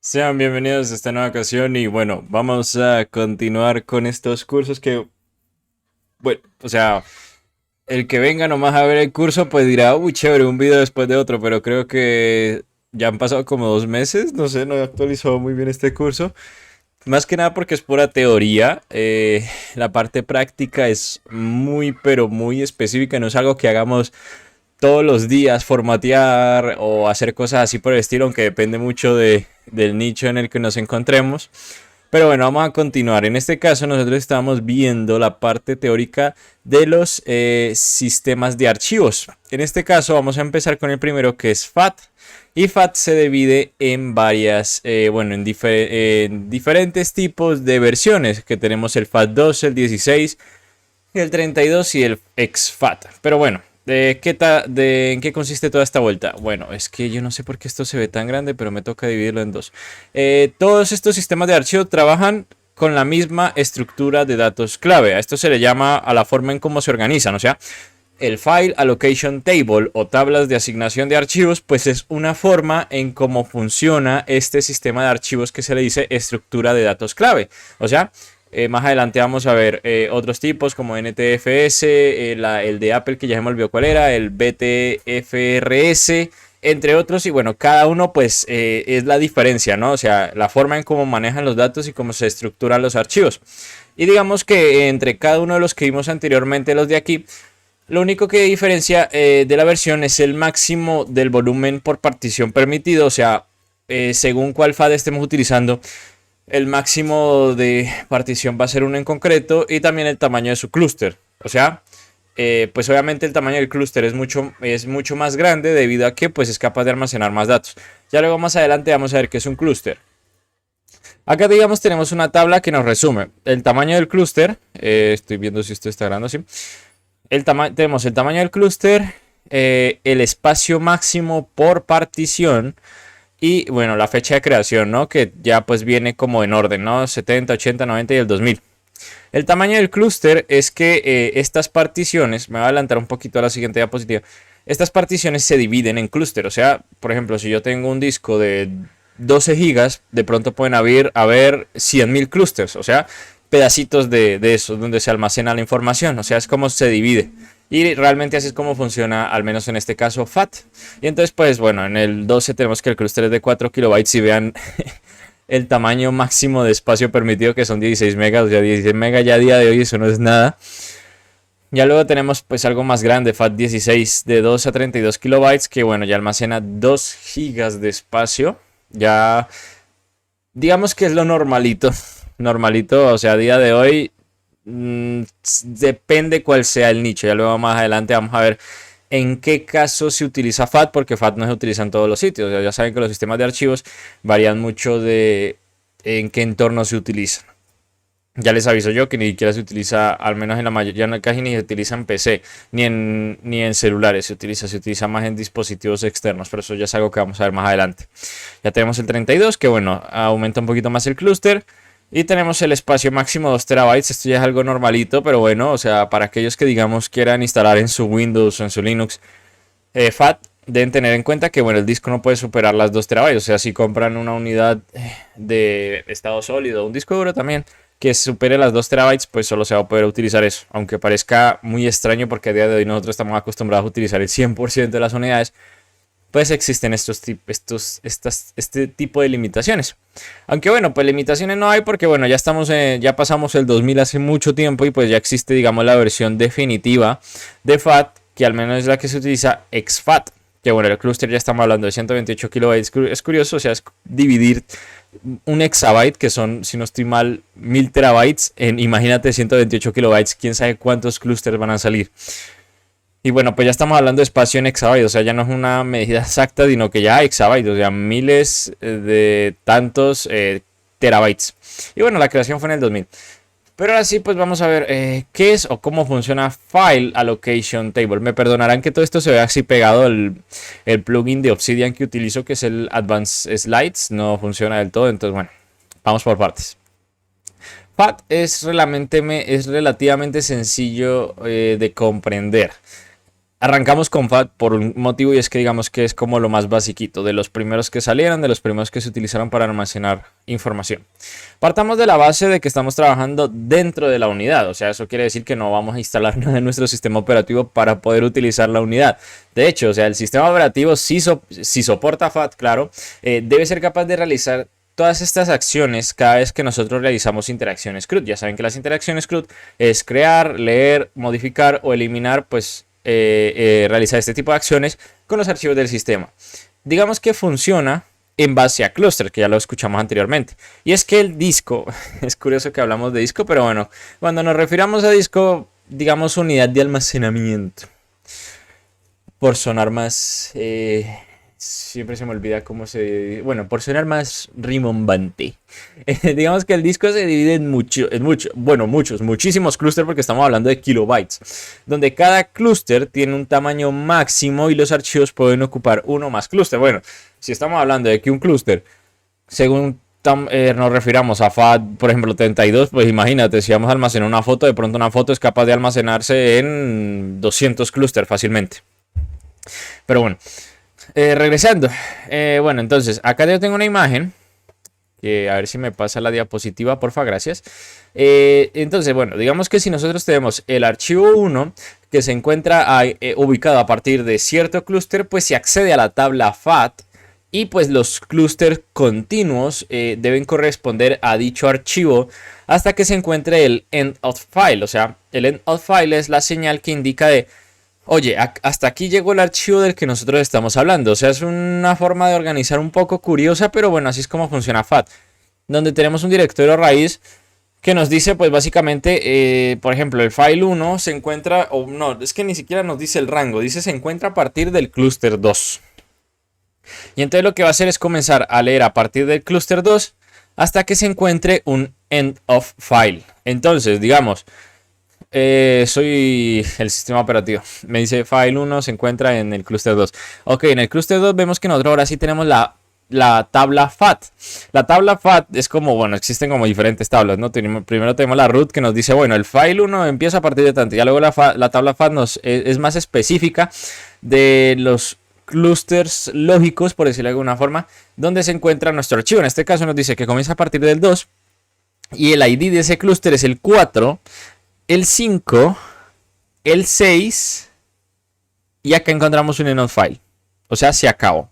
Sean bienvenidos a esta nueva ocasión y bueno, vamos a continuar con estos cursos que, bueno, o sea, el que venga nomás a ver el curso pues dirá, uy, chévere, un video después de otro, pero creo que ya han pasado como 2 meses, no sé, no he actualizado muy bien este curso. Más que nada porque es pura teoría, la parte práctica es muy, pero muy específica, no es algo que hagamos todos los días, formatear o hacer cosas así por el estilo, aunque depende mucho del nicho en el que nos encontremos. Pero bueno, vamos a continuar. En este caso nosotros estamos viendo la parte teórica de los sistemas de archivos. En este caso vamos a empezar con el primero, que es FAT. Y FAT se divide en varias, bueno, en diferentes tipos de versiones, que tenemos el FAT 2, el 16, el 32 y el exFAT. Pero bueno, ¿en qué consiste toda esta vuelta? Bueno, es que yo no sé por qué esto se ve tan grande, pero me toca dividirlo en dos. Todos estos sistemas de archivo trabajan con la misma estructura de datos clave. A esto se le llama a la forma en cómo se organizan. O sea, el File Allocation Table o tablas de asignación de archivos, pues es una forma en cómo funciona este sistema de archivos que se le dice estructura de datos clave. O sea, más adelante vamos a ver otros tipos como NTFS, el de Apple que ya se me olvidó cuál era, el BTFRS, entre otros. Y bueno, cada uno pues es la diferencia, ¿no? O sea, la forma en cómo manejan los datos y cómo se estructuran los archivos. Y digamos que entre cada uno de los que vimos anteriormente, los de aquí, lo único que diferencia de la versión es el máximo del volumen por partición permitido. O sea, según cuál FAT estemos utilizando, el máximo de partición va a ser uno en concreto y también el tamaño de su clúster. O sea, pues obviamente el tamaño del clúster es mucho más grande debido a que pues es capaz de almacenar más datos. Ya luego más adelante vamos a ver qué es un clúster. Acá digamos tenemos una tabla que nos resume el tamaño del clúster. Estoy viendo si esto está grabando así. Tenemos el tamaño del clúster, el espacio máximo por partición y bueno, la fecha de creación, ¿no? Que ya pues viene como en orden, ¿no? 70, 80, 90 y el 2000. El tamaño del clúster es que estas particiones, me voy a adelantar un poquito a la siguiente diapositiva, estas particiones se dividen en clúster. O sea, por ejemplo, si yo tengo un disco de 12 gigas, de pronto pueden haber 100.000 clústeres, o sea, pedacitos de eso, donde se almacena la información. O sea, es como se divide. Y realmente así es como funciona, al menos en este caso, FAT. Y entonces, pues bueno, en el 12 tenemos que el clúster es de 4 kilobytes y vean el tamaño máximo de espacio permitido, que son 16 megas. O sea, 16 megas ya a día de hoy eso no es nada. Ya luego tenemos pues algo más grande, FAT 16 de 2 a 32 kilobytes, que bueno, ya almacena 2 gigas de espacio. Ya digamos que es lo normalito. Normalito, o sea, a día de hoy depende cuál sea el nicho. Ya luego más adelante vamos a ver en qué caso se utiliza FAT, porque FAT no se utiliza en todos los sitios. Ya saben que los sistemas de archivos varían mucho de en qué entorno se utilizan. Ya les aviso yo que ni siquiera se utiliza, al menos en la mayoría, ya no casi ni se utiliza en PC, ni en celulares se utiliza más en dispositivos externos, pero eso ya es algo que vamos a ver más adelante. Ya tenemos el 32, que bueno, aumenta un poquito más el clúster. Y tenemos el espacio máximo 2 terabytes. Esto ya es algo normalito, pero bueno, o sea, para aquellos que digamos quieran instalar en su Windows o en su Linux FAT, deben tener en cuenta que bueno, el disco no puede superar las 2 terabytes. O sea, si compran una unidad de estado sólido, un disco duro también, que supere las 2 terabytes, pues solo se va a poder utilizar eso. Aunque parezca muy extraño porque a día de hoy nosotros estamos acostumbrados a utilizar el 100% de las unidades, pues existen este tipo de limitaciones. Aunque bueno, pues limitaciones no hay porque bueno, ya pasamos el 2000 hace mucho tiempo y pues ya existe, digamos, la versión definitiva de FAT, que al menos es la que se utiliza, exFAT. Que bueno, el clúster ya estamos hablando de 128 kilobytes. Es curioso, o sea, es dividir un exabyte, que son, si no estoy mal, 1000 terabytes, en, imagínate, 128 kilobytes. Quién sabe cuántos clústeres van a salir. Y bueno, pues ya estamos hablando de espacio en exabytes, o sea, ya no es una medida exacta, sino que ya exabytes, o sea, miles de tantos terabytes. Y bueno, la creación fue en el 2000. Pero ahora sí, pues vamos a ver qué es o cómo funciona File Allocation Table. Me perdonarán que todo esto se vea así pegado. El plugin de Obsidian que utilizo, que es el Advanced Slides, no funciona del todo. Entonces, bueno, vamos por partes. FAT es relativamente sencillo de comprender. Arrancamos con FAT por un motivo y es que digamos que es como lo más basiquito, de los primeros que salieron, de los primeros que se utilizaron para almacenar información. Partamos de la base de que estamos trabajando dentro de la unidad, o sea, eso quiere decir que no vamos a instalar nada en nuestro sistema operativo para poder utilizar la unidad. De hecho, o sea, el sistema operativo sí soporta FAT, claro, debe ser capaz de realizar todas estas acciones cada vez que nosotros realizamos interacciones CRUD. Ya saben que las interacciones CRUD es crear, leer, modificar o eliminar, pues realizar este tipo de acciones con los archivos del sistema. Digamos que funciona en base a cluster, que ya lo escuchamos anteriormente. Y es que el disco, es curioso que hablamos de disco, pero bueno, cuando nos refiramos a disco, digamos unidad de almacenamiento. Por sonar más... siempre se me olvida cómo se... Bueno, por sonar más rimbombante. Digamos que el disco se divide en muchísimos clústeres porque estamos hablando de kilobytes. Donde cada clúster tiene un tamaño máximo y los archivos pueden ocupar uno o más clúster. Bueno, si estamos hablando de que un clúster, según nos refiramos a FAT, por ejemplo, 32, pues imagínate, si vamos a almacenar una foto, de pronto una foto es capaz de almacenarse en 200 clústeres fácilmente. Pero bueno, regresando. Bueno, entonces, acá yo tengo una imagen. A ver si me pasa la diapositiva, porfa, gracias. Entonces, bueno, digamos que si nosotros tenemos el archivo 1 que se encuentra ubicado a partir de cierto clúster, pues se accede a la tabla FAT y pues los clústeres continuos deben corresponder a dicho archivo hasta que se encuentre el end of file. O sea, el end of file es la señal que indica de... Oye, hasta aquí llegó el archivo del que nosotros estamos hablando. O sea, es una forma de organizar un poco curiosa, pero bueno, así es como funciona FAT. Donde tenemos un directorio raíz que nos dice, pues básicamente, por ejemplo, el file 1 se encuentra, o no, es que ni siquiera nos dice el rango, dice se encuentra a partir del clúster 2. Y entonces lo que va a hacer es comenzar a leer a partir del clúster 2 hasta que se encuentre un end of file. Entonces, digamos... soy el sistema operativo. Me dice file 1 se encuentra en el clúster 2. Ok, en el clúster 2 vemos que nosotros ahora sí tenemos la tabla FAT. La tabla FAT es como, bueno, existen como diferentes tablas, ¿no? Primero tenemos la root que nos dice, bueno, el file 1 empieza a partir de tanto. Ya luego la tabla FAT es más específica de los clústeres lógicos, por decirlo de alguna forma, donde se encuentra nuestro archivo. En este caso nos dice que comienza a partir del 2 y el ID de ese clúster es el 4. El 5, el 6 y acá encontramos un end file. O sea, se acabó.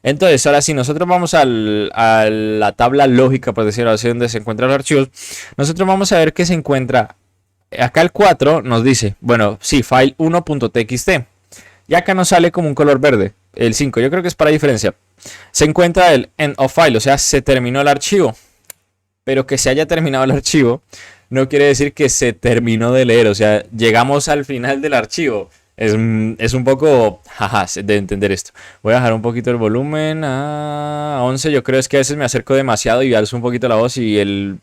Entonces, ahora si nosotros vamos a la tabla lógica, por decirlo así, donde se encuentran los archivos, nosotros vamos a ver que se encuentra, acá el 4 nos dice, bueno, sí, file 1.txt. Y acá nos sale como un color verde, el 5, yo creo que es para diferenciar. Se encuentra el end of file, o sea, se terminó el archivo. Pero que se haya terminado el archivo no quiere decir que se terminó de leer. O sea, llegamos al final del archivo. Es un poco jaja de entender esto. Voy a bajar un poquito el volumen a 11. Yo creo es que a veces me acerco demasiado y alzo un poquito la voz y el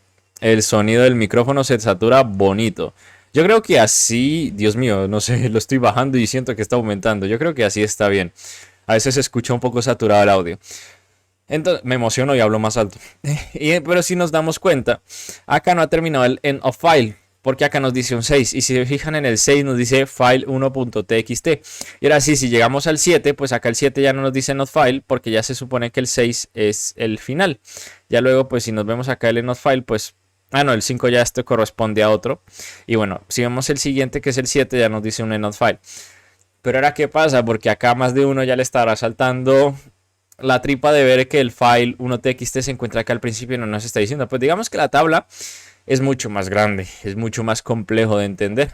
sonido del micrófono se satura bonito. Yo creo que así, Dios mío, no sé, lo estoy bajando y siento que está aumentando. Yo creo que así está bien. A veces se escucha un poco saturado el audio. Entonces me emociono y hablo más alto. Pero si nos damos cuenta, acá no ha terminado el end of file, porque acá nos dice un 6. Y si se fijan en el 6 nos dice file 1.txt. Y ahora sí, si llegamos al 7, pues acá el 7 ya no nos dice end of file, porque ya se supone que el 6 es el final. Ya luego, pues si nos vemos acá el end of file, pues... Ah, no, el 5 ya esto corresponde a otro. Y bueno, si vemos el siguiente, que es el 7, ya nos dice un end of file. Pero ahora, ¿qué pasa? Porque acá más de uno ya le estará saltando la tripa de ver que el file 1.txt se encuentra acá al principio y no nos está diciendo. Pues digamos que la tabla es mucho más grande, es mucho más complejo de entender.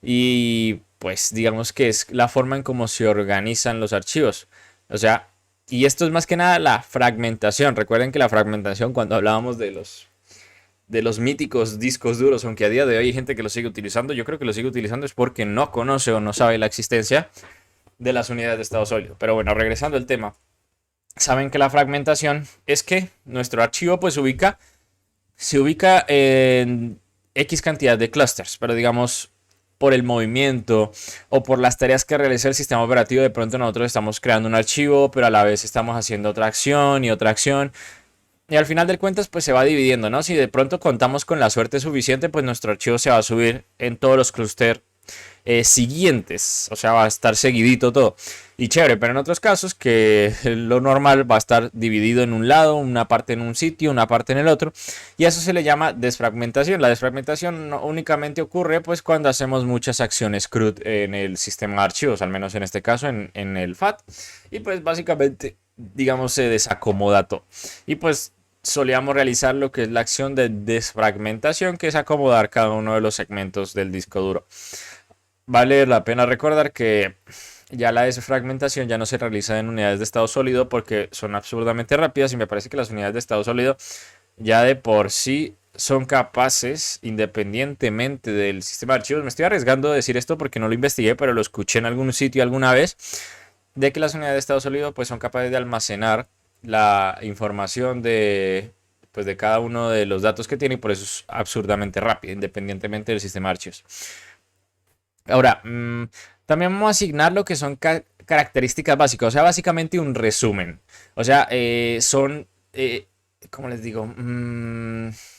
Y pues digamos que es la forma en cómo se organizan los archivos. O sea, y esto es más que nada la fragmentación. Recuerden que la fragmentación, cuando hablábamos de los míticos discos duros, aunque a día de hoy hay gente que lo sigue utilizando, yo creo que lo sigue utilizando es porque no conoce o no sabe la existencia de las unidades de estado sólido. Pero bueno, regresando al tema. Saben que la fragmentación es que nuestro archivo pues se ubica en X cantidad de clusters, pero digamos por el movimiento o por las tareas que realiza el sistema operativo, de pronto nosotros estamos creando un archivo, pero a la vez estamos haciendo otra acción y otra acción. Y al final de cuentas pues se va dividiendo, ¿no? Si de pronto contamos con la suerte suficiente, pues nuestro archivo se va a subir en todos los clústeres siguientes, o sea, va a estar seguidito todo. Y chévere, pero en otros casos que lo normal va a estar dividido en un lado, una parte en un sitio, una parte en el otro, y eso se le llama desfragmentación. La desfragmentación no únicamente ocurre pues cuando hacemos muchas acciones CRUD en el sistema de archivos, al menos en este caso en el FAT, y pues básicamente, digamos, se desacomoda todo. Y pues solíamos realizar lo que es la acción de desfragmentación, que es acomodar cada uno de los segmentos del disco duro. Vale la pena recordar que ya la desfragmentación ya no se realiza en unidades de estado sólido porque son absurdamente rápidas y me parece que las unidades de estado sólido ya de por sí son capaces, independientemente del sistema de archivos. Me estoy arriesgando a decir esto porque no lo investigué, pero lo escuché en algún sitio alguna vez, de que las unidades de estado sólido pues son capaces de almacenar la información pues, de cada uno de los datos que tiene y por eso es absurdamente rápido, independientemente del sistema de archivos. Ahora, también vamos a asignar lo que son características básicas, o sea, básicamente un resumen. O sea, son, ¿cómo les digo?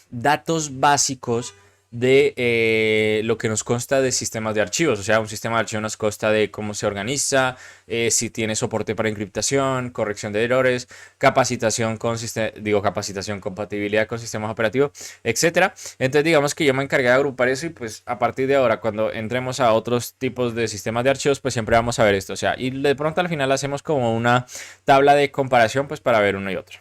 Datos básicos de lo que nos consta de sistemas de archivos. O sea, un sistema de archivos nos consta de cómo se organiza, si tiene soporte para encriptación, corrección de errores, capacitación capacitación, compatibilidad con sistemas operativos, etcétera. Entonces, digamos que yo me encargué de agrupar eso y pues a partir de ahora, cuando entremos a otros tipos de sistemas de archivos, pues siempre vamos a ver esto. O sea, y de pronto al final hacemos como una tabla de comparación pues para ver uno y otro.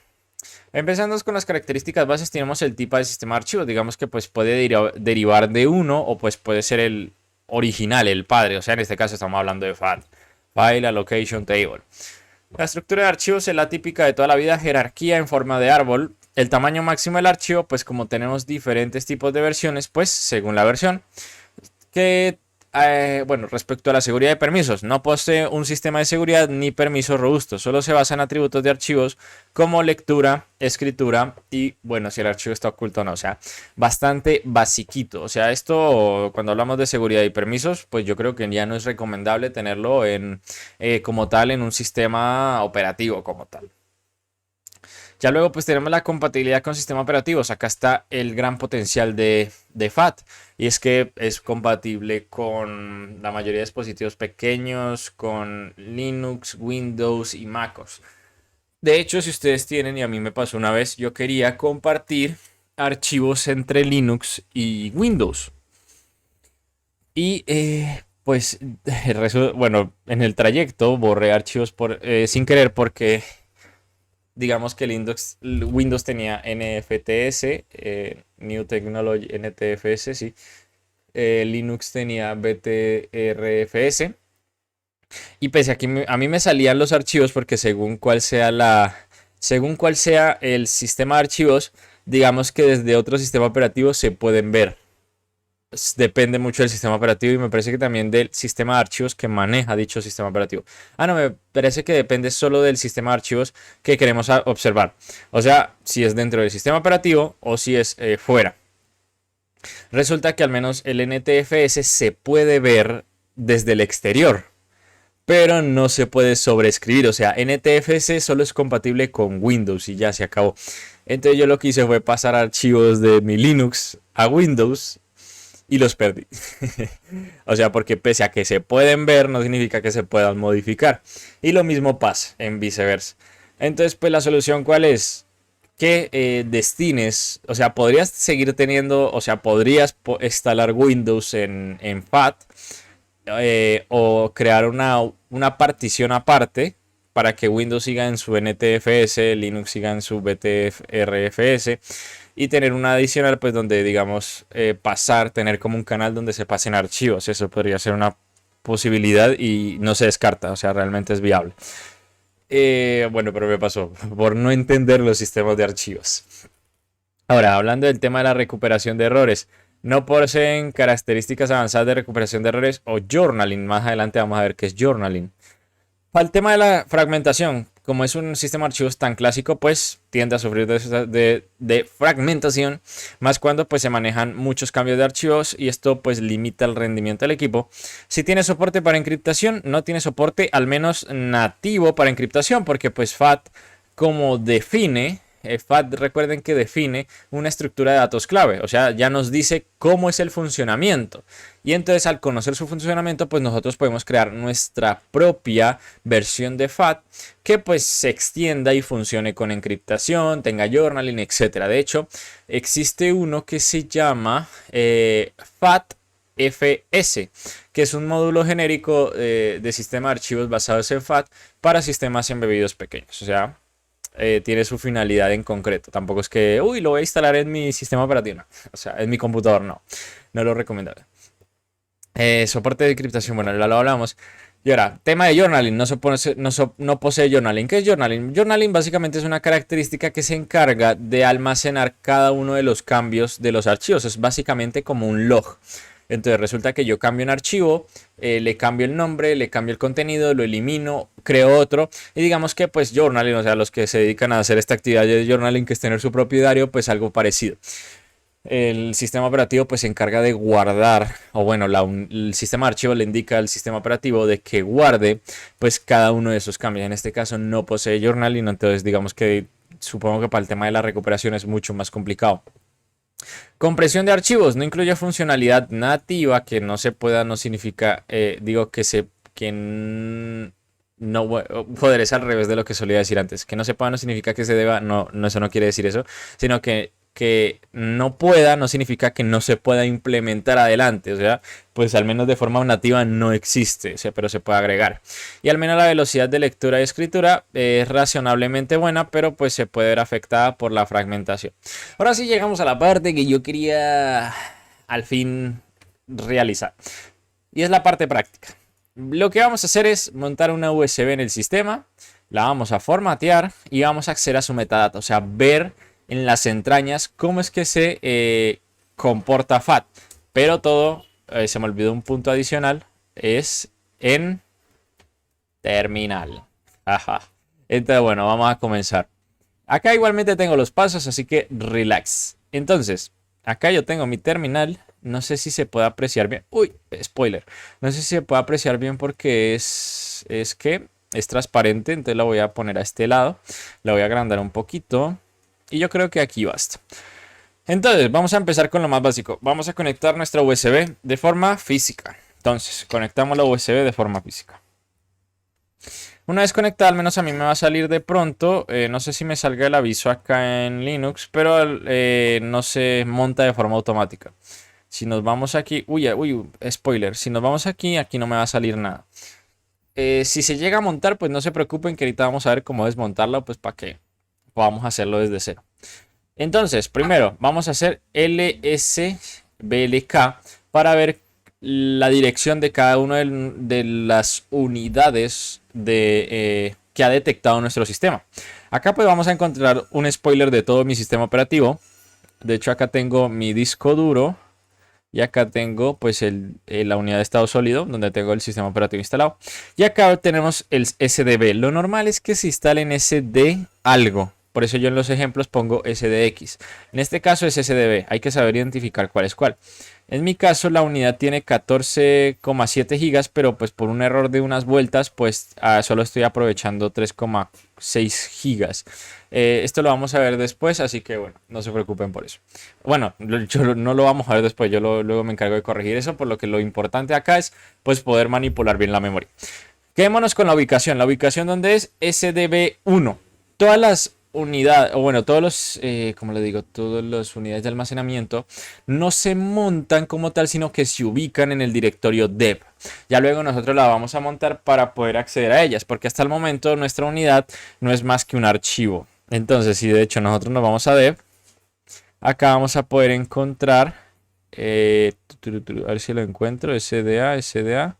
Empezando con las características bases, tenemos el tipo de sistema de archivos. Digamos que pues puede derivar de uno o pues puede ser el original, el padre. O sea, en este caso estamos hablando de FAT, File Allocation Table. La estructura de archivos es la típica de toda la vida, jerarquía en forma de árbol. El tamaño máximo del archivo, pues como tenemos diferentes tipos de versiones, pues según la versión, que bueno, respecto a la seguridad de permisos, no posee un sistema de seguridad ni permisos robustos, solo se basa en atributos de archivos como lectura, escritura y, bueno, si el archivo está oculto o no, o sea, bastante basiquito. O sea, esto cuando hablamos de seguridad y permisos, pues yo creo que ya no es recomendable tenerlo como tal en un sistema operativo como tal. Ya luego pues tenemos la compatibilidad con sistemas operativos. Acá está el gran potencial de FAT. Y es que es compatible con la mayoría de dispositivos pequeños, con Linux, Windows y MacOS. De hecho, si ustedes tienen, y a mí me pasó una vez, yo quería compartir archivos entre Linux y Windows. Y pues, bueno, en el trayecto borré archivos sin querer porque digamos que Windows tenía NFTS, New Technology NTFS, sí. Linux tenía BTRFS. Y pese a que a mí me salían los archivos porque según cuál sea el sistema de archivos, digamos que desde otro sistema operativo se pueden ver. Depende mucho del sistema operativo y me parece que también del sistema de archivos que maneja dicho sistema operativo. No, me parece que depende solo del sistema de archivos que queremos observar. O sea, si es dentro del sistema operativo o si es fuera. Resulta que al menos el NTFS se puede ver desde el exterior, pero no se puede sobreescribir. O sea, NTFS solo es compatible con Windows y ya se acabó. Entonces yo lo que hice fue pasar archivos de mi Linux a Windows y los perdí. O sea, porque pese a que se pueden ver, no significa que se puedan modificar. Y lo mismo pasa en viceversa. Entonces, pues la solución, ¿cuál es? Que destines, o sea, podrías seguir teniendo, o sea, podrías instalar Windows en FAT o crear una partición aparte para que Windows siga en su NTFS, Linux siga en su BTRFS y tener una adicional pues donde digamos tener como un canal donde se pasen archivos. Eso podría ser una posibilidad y no se descarta, o sea, realmente es viable. Bueno, pero me pasó por no entender los sistemas de archivos. Ahora, hablando del tema de la recuperación de errores, no poseen características avanzadas de recuperación de errores o journaling. Más adelante vamos a ver qué es journaling. Para el tema de la fragmentación, como es un sistema de archivos tan clásico, pues tiende a sufrir de fragmentación, más cuando pues se manejan muchos cambios de archivos y esto pues limita el rendimiento del equipo. Si tiene soporte para encriptación, no tiene soporte al menos nativo para encriptación, porque pues FAT como define FAT, recuerden que define una estructura de datos clave, o sea, ya nos dice cómo es el funcionamiento. Y entonces al conocer su funcionamiento, pues nosotros podemos crear nuestra propia versión de FAT que pues se extienda y funcione con encriptación, tenga journaling, etcétera. De hecho, existe uno que se llama FAT FS, que es un módulo genérico de sistema de archivos basados en FAT para sistemas embebidos pequeños. O sea, tiene su finalidad en concreto. Tampoco es que, uy, lo voy a instalar en mi sistema operativo. No. O sea, en mi computador no. No lo recomendaría. Soporte de encriptación, bueno, ya lo hablamos. Y ahora, tema de journaling, no posee journaling. ¿Qué es journaling? Journaling básicamente es una característica que se encarga de almacenar cada uno de los cambios de los archivos. Es básicamente como un log. Entonces resulta que yo cambio un archivo, le cambio el nombre, le cambio el contenido, lo elimino, creo otro. Y digamos que pues journaling, o sea, los que se dedican a hacer esta actividad de journaling, que es tener su propio diario, pues algo parecido. El sistema operativo pues se encarga de guardar, o bueno, el sistema de archivo le indica al sistema operativo de que guarde pues cada uno de esos cambios. En este caso no posee journaling, entonces digamos que supongo que para el tema de la recuperación es mucho más complicado. Compresión de archivos, no incluye funcionalidad nativa, que no se pueda, no significa, no, joder, es al revés de lo que solía decir antes. Que no se pueda no significa que se deba, no, eso no quiere decir eso, sino que no pueda no significa que no se pueda implementar adelante, o sea, pues al menos de forma nativa no existe, o sea, pero se puede agregar. Y al menos la velocidad de lectura y escritura es razonablemente buena, pero pues se puede ver afectada por la fragmentación. Ahora sí llegamos a la parte que yo quería al fin realizar, y es la parte práctica. Lo que vamos a hacer es montar una USB en el sistema, la vamos a formatear y vamos a acceder a su metadata, o sea, ver en las entrañas cómo es que se comporta FAT. Pero todo, se me olvidó un punto adicional, es en terminal. Ajá. Entonces, bueno, vamos a comenzar. Acá igualmente tengo los pasos, así que relax. Entonces, acá yo tengo mi terminal. No sé si se puede apreciar bien. Uy, spoiler. No sé si se puede apreciar bien porque es que es transparente. Entonces la voy a poner a este lado. La voy a agrandar un poquito. Y yo creo que aquí basta. Entonces, vamos a empezar con lo más básico. Vamos a conectar nuestra USB de forma física. Entonces, conectamos la USB de forma física. Una vez conectada, al menos a mí me va a salir de pronto. No sé si me salga el aviso acá en Linux, pero no se monta de forma automática. Si nos vamos aquí... Uy, spoiler. Si nos vamos aquí, aquí no me va a salir nada. Si se llega a montar, pues no se preocupen que ahorita vamos a ver cómo desmontarlo, pues para que podamos hacerlo desde cero. Entonces, primero vamos a hacer lsblk para ver la dirección de cada una de las unidades que ha detectado nuestro sistema. Acá pues vamos a encontrar un spoiler de todo mi sistema operativo. De hecho, acá tengo mi disco duro y acá tengo pues la unidad de estado sólido donde tengo el sistema operativo instalado. Y acá tenemos el SDB. Lo normal es que se instale en SD algo. Por eso yo en los ejemplos pongo SDX. En este caso es SDB. Hay que saber identificar cuál es cuál. En mi caso la unidad tiene 14,7 gigas, pero pues por un error de unas vueltas, pues solo estoy aprovechando 3,6 gigas. Esto lo vamos a ver después, así que bueno, no se preocupen por eso. Bueno, yo no lo vamos a ver después, yo luego me encargo de corregir eso, por lo que lo importante acá es pues poder manipular bien la memoria. Quedémonos con la ubicación. La ubicación donde es SDB1. Todas las unidades, o bueno, todos los, como le digo, todas las unidades de almacenamiento no se montan como tal, sino que se ubican en el directorio dev. Ya luego nosotros la vamos a montar para poder acceder a ellas, porque hasta el momento nuestra unidad no es más que un archivo. Entonces, si de hecho nosotros nos vamos a dev, acá vamos a poder encontrar, a ver si lo encuentro, SDA.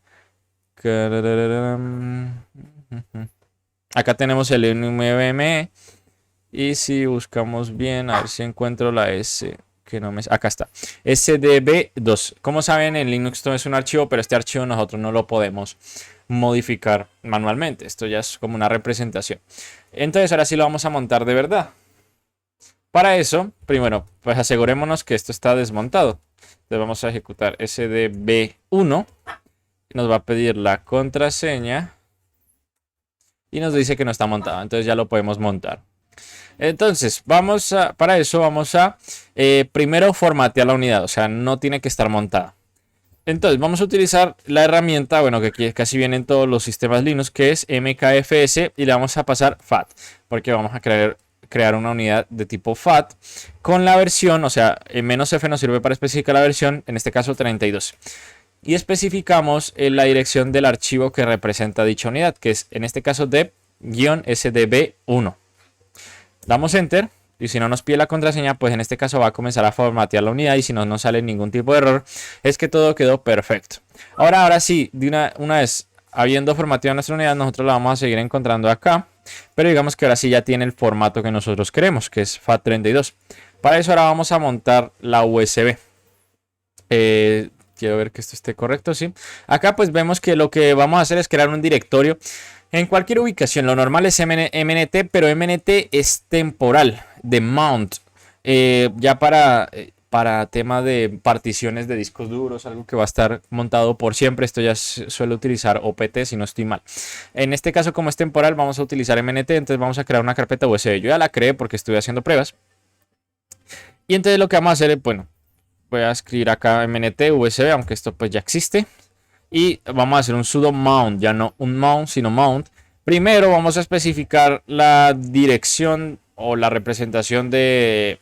Acá tenemos el NVMe. Y si buscamos bien, a ver si encuentro la S, que no me... Acá está, SDB2. Como saben, en Linux esto es un archivo, pero este archivo nosotros no lo podemos modificar manualmente. Esto ya es como una representación. Entonces ahora sí lo vamos a montar de verdad. Para eso, primero, pues asegurémonos que esto está desmontado. Entonces vamos a ejecutar SDB1. Nos va a pedir la contraseña. Y nos dice que no está montado. Entonces ya lo podemos montar. Entonces, para eso vamos a primero formatear la unidad, o sea, no tiene que estar montada. Entonces, vamos a utilizar la herramienta, bueno, que aquí casi viene en todos los sistemas Linux, que es MKFS, y le vamos a pasar FAT, porque vamos a crear una unidad de tipo FAT con la versión, o sea, "-f" nos sirve para especificar la versión, en este caso 32. Y especificamos la dirección del archivo que representa dicha unidad, que es en este caso deb-sdb1. Damos enter y si no nos pide la contraseña, pues en este caso va a comenzar a formatear la unidad y si no nos sale ningún tipo de error, es que todo quedó perfecto. Ahora sí, una vez habiendo formateado nuestra unidad, nosotros la vamos a seguir encontrando acá, pero digamos que ahora sí ya tiene el formato que nosotros queremos, que es FAT32. Para eso ahora vamos a montar la USB. Quiero ver que esto esté correcto, sí. Acá pues vemos que lo que vamos a hacer es crear un directorio en cualquier ubicación. Lo normal es MNT, pero MNT es temporal, de mount. Ya para tema de particiones de discos duros, algo que va a estar montado por siempre. Esto ya suele utilizar OPT, si no estoy mal. En este caso, como es temporal, vamos a utilizar MNT. Entonces vamos a crear una carpeta USB. Yo ya la creé porque estuve haciendo pruebas. Y entonces lo que vamos a hacer es, bueno, voy a escribir acá MNT USB, aunque esto pues ya existe. Y vamos a hacer un sudo mount, ya no un mount, sino mount. Primero vamos a especificar la dirección o la representación del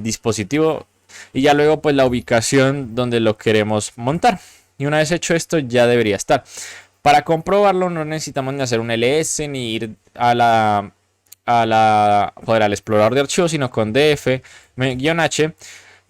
dispositivo y ya luego pues la ubicación donde lo queremos montar. Y una vez hecho esto ya debería estar. Para comprobarlo no necesitamos ni hacer un ls ni ir al explorador de archivos, sino con df-h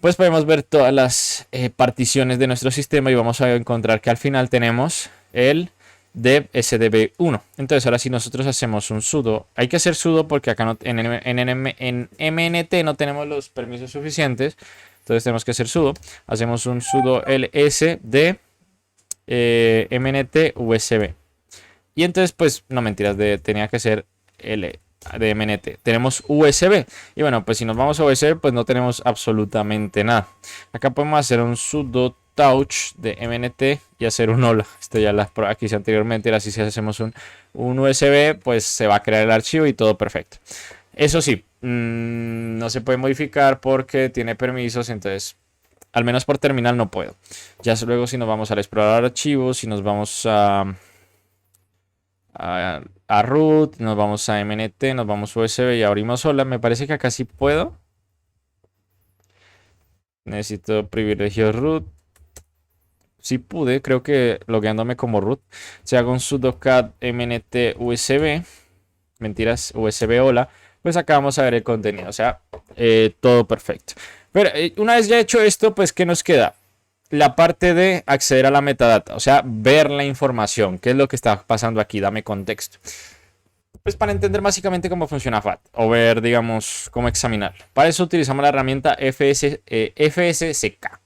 pues podemos ver todas las particiones de nuestro sistema y vamos a encontrar que al final tenemos el deb-sdb1. Entonces ahora si nosotros hacemos un sudo, hay que hacer sudo porque acá no, en MNT no tenemos los permisos suficientes, entonces tenemos que hacer sudo. Hacemos un sudo ls de mnt usb. Y entonces pues no mentiras, tenía que ser de MNT. Tenemos USB. Y bueno, pues si nos vamos a USB, pues no tenemos absolutamente nada. Acá podemos hacer un sudo touch de MNT y hacer un hola. Esto ya aquí hice anteriormente. Así si hacemos un USB, pues se va a crear el archivo y todo perfecto. Eso sí, no se puede modificar porque tiene permisos. Entonces, al menos por terminal no puedo. Ya luego si nos vamos al explorador de archivos, si nos vamos a root, nos vamos a MNT, nos vamos a USB y abrimos hola. Me parece que acá sí puedo. Necesito privilegios root. Sí pude, creo que logueándome como root. Si hago un sudo cat mnt usb, mentiras, usb hola, pues acá vamos a ver el contenido. O sea, todo perfecto. Pero una vez ya hecho esto, pues ¿qué nos queda? La parte de acceder a la metadata, o sea, ver la información. ¿Qué es lo que está pasando aquí? Dame contexto. Pues para entender básicamente cómo funciona FAT o ver, digamos, cómo examinarlo. Para eso utilizamos la herramienta fsck.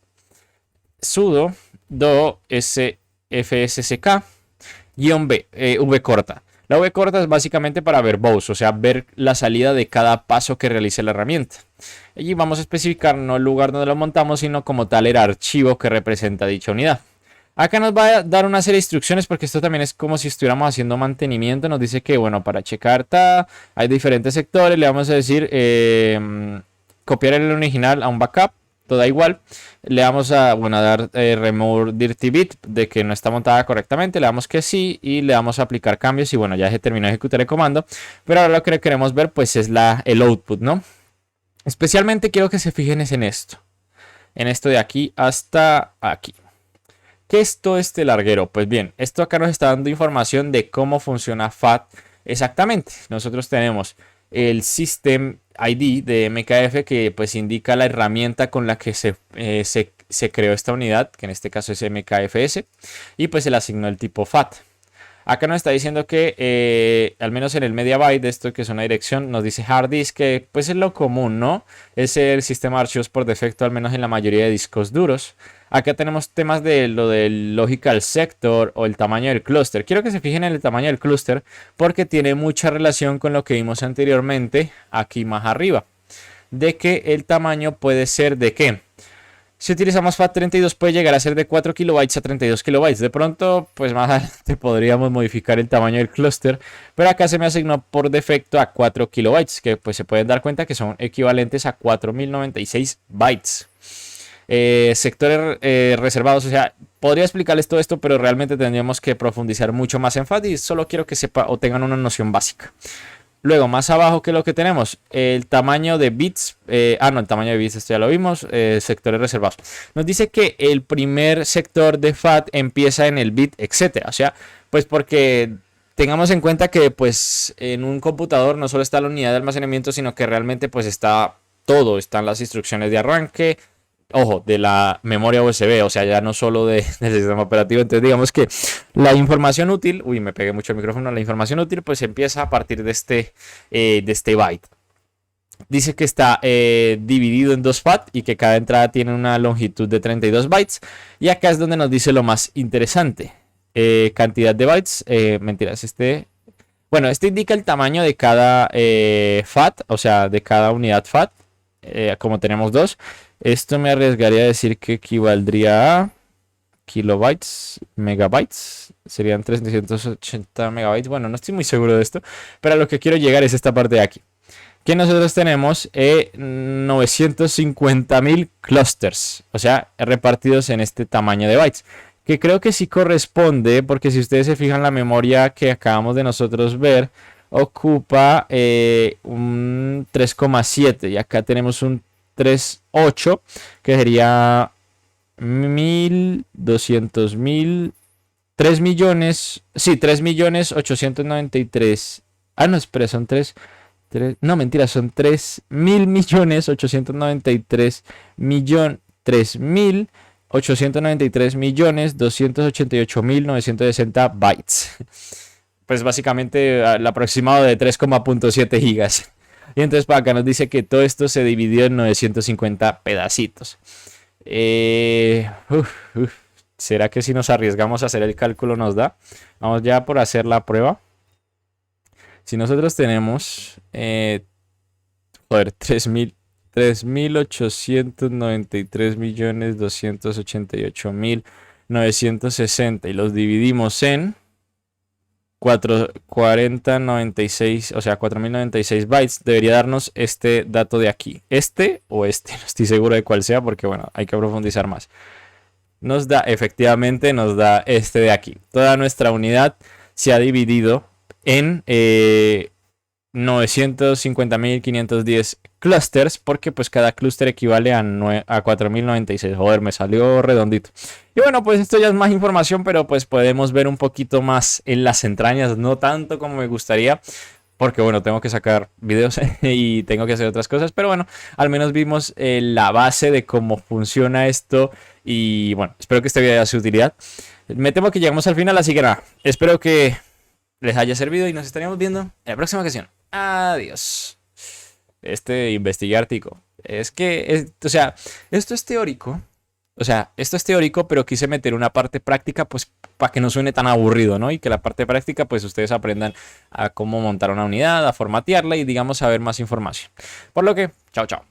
Sudo do fsck -b, v corta. La v corta es básicamente para verbose, o sea, ver la salida de cada paso que realice la herramienta. Allí vamos a especificar no el lugar donde lo montamos, sino como tal el archivo que representa dicha unidad. Acá nos va a dar una serie de instrucciones porque esto también es como si estuviéramos haciendo mantenimiento. Nos dice que, bueno, para checar hay diferentes sectores. Le vamos a decir copiar el original a un backup. Todo igual. Le vamos a, a dar remove dirty bit de que no está montada correctamente. Le damos que sí y le vamos a aplicar cambios. Y bueno, ya se terminó de ejecutar el comando. Pero ahora lo que queremos ver pues es el output, ¿no? Especialmente quiero que se fijen en esto. En esto de aquí hasta aquí. ¿Qué es todo este larguero? Pues bien, esto acá nos está dando información de cómo funciona FAT exactamente. Nosotros tenemos el System ID de MKF que pues indica la herramienta con la que se creó esta unidad, que en este caso es MKFS, y pues se le asignó el tipo FAT. Acá nos está diciendo que al menos en el MediaByte de esto que es una dirección nos dice hard disk, que pues es lo común, ¿no? Es el sistema de archivos por defecto, al menos en la mayoría de discos duros. Acá tenemos temas de lo del logical sector o el tamaño del clúster. Quiero que se fijen en el tamaño del clúster porque tiene mucha relación con lo que vimos anteriormente aquí más arriba. De que el tamaño puede ser de qué. Si utilizamos FAT32 puede llegar a ser de 4 kilobytes a 32 kilobytes. De pronto, pues más adelante podríamos modificar el tamaño del clúster, pero acá se me asignó por defecto a 4 kilobytes, que pues se pueden dar cuenta que son equivalentes a 4096 bytes. Sectores reservados, o sea, podría explicarles todo esto, pero realmente tendríamos que profundizar mucho más en FAT y solo quiero que sepa o tengan una noción básica. Luego, más abajo, ¿qué es lo que tenemos? El tamaño de bits. No, el tamaño de bits, esto ya lo vimos. Sectores reservados. Nos dice que el primer sector de FAT empieza en el bit, etcétera. O sea, pues porque tengamos en cuenta que pues en un computador no solo está la unidad de almacenamiento, sino que realmente pues está todo. Están las instrucciones de arranque. Ojo, de la memoria USB, o sea, ya no solo del sistema operativo. Entonces, digamos que la información útil, uy, me pegué mucho el micrófono, la información útil pues empieza a partir de este byte. Dice que está dividido en 2 FAT y que cada entrada tiene una longitud de 32 bytes. Y acá es donde nos dice lo más interesante. Cantidad de bytes, mentiras, bueno, este indica el tamaño de cada FAT, o sea, de cada unidad FAT, como tenemos 2. Esto me arriesgaría a decir que equivaldría a kilobytes, megabytes. Serían 380 megabytes. Bueno, no estoy muy seguro de esto, pero a lo que quiero llegar es esta parte de aquí. Que nosotros tenemos 950.000 clusters, o sea, repartidos en este tamaño de bytes. Que creo que sí corresponde, porque si ustedes se fijan, la memoria que acabamos de nosotros ver ocupa un 3,7 y acá tenemos un 3,8 que sería 1.200.000, 3 millones, sí, 3.893.000. No, espera, son 3, no, mentira, son 3.893.288.960 bytes. Pues básicamente el aproximado de 3,7 gigas. Y entonces para acá nos dice que todo esto se dividió en 950 pedacitos. ¿Será que si nos arriesgamos a hacer el cálculo nos da? Vamos ya por hacer la prueba. Si nosotros tenemos 3.893.288.960 y los dividimos en 4096, o sea, 4096 bytes, debería darnos este dato de aquí. Este o este, no estoy seguro de cuál sea porque, bueno, hay que profundizar más. Nos da, efectivamente, nos da este de aquí. Toda nuestra unidad se ha dividido en 950.510 clusters, porque pues cada clúster equivale a 4.096. Joder, me salió redondito. Y bueno, pues esto ya es más información, pero pues podemos ver un poquito más en las entrañas, no tanto como me gustaría, porque bueno, tengo que sacar videos y tengo que hacer otras cosas, pero bueno, al menos vimos la base de cómo funciona esto y bueno, espero que este video haya sido de utilidad. Me temo que llegamos al final, así que nada, espero que les haya servido y nos estaríamos viendo en la próxima ocasión. Adiós. Investigar, tico. Es que, o sea, esto es teórico. O sea, esto es teórico, pero quise meter una parte práctica, pues, para que no suene tan aburrido, ¿no? Y que la parte práctica, pues, ustedes aprendan a cómo montar una unidad, a formatearla y, digamos, a ver más información. Por lo que, chao, chao.